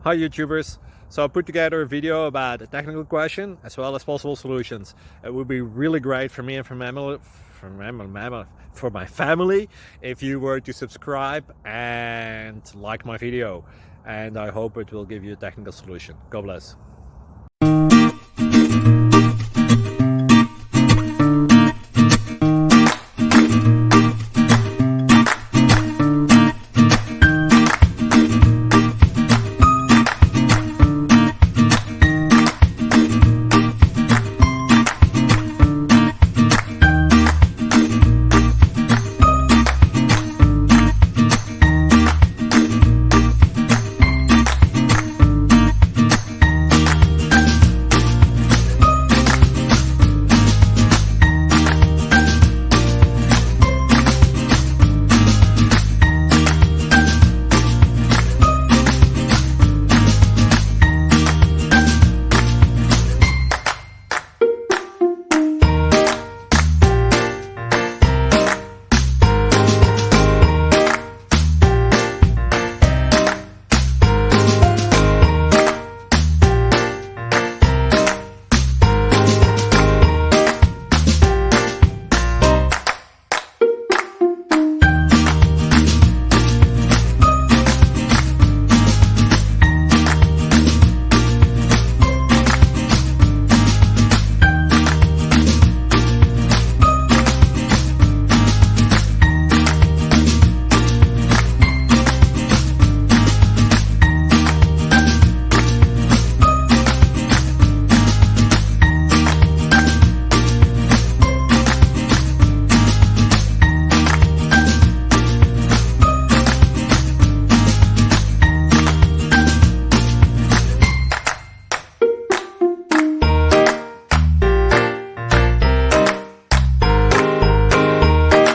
Hi YouTubers! So I put together a video about a technical question as well as possible solutions. It would be really great for me and for my family if you were to subscribe and like my video, and I hope it will give you a technical solution. God bless.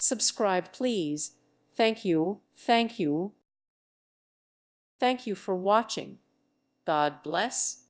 Subscribe, please. Thank you. Thank you. Thank you for watching. God bless.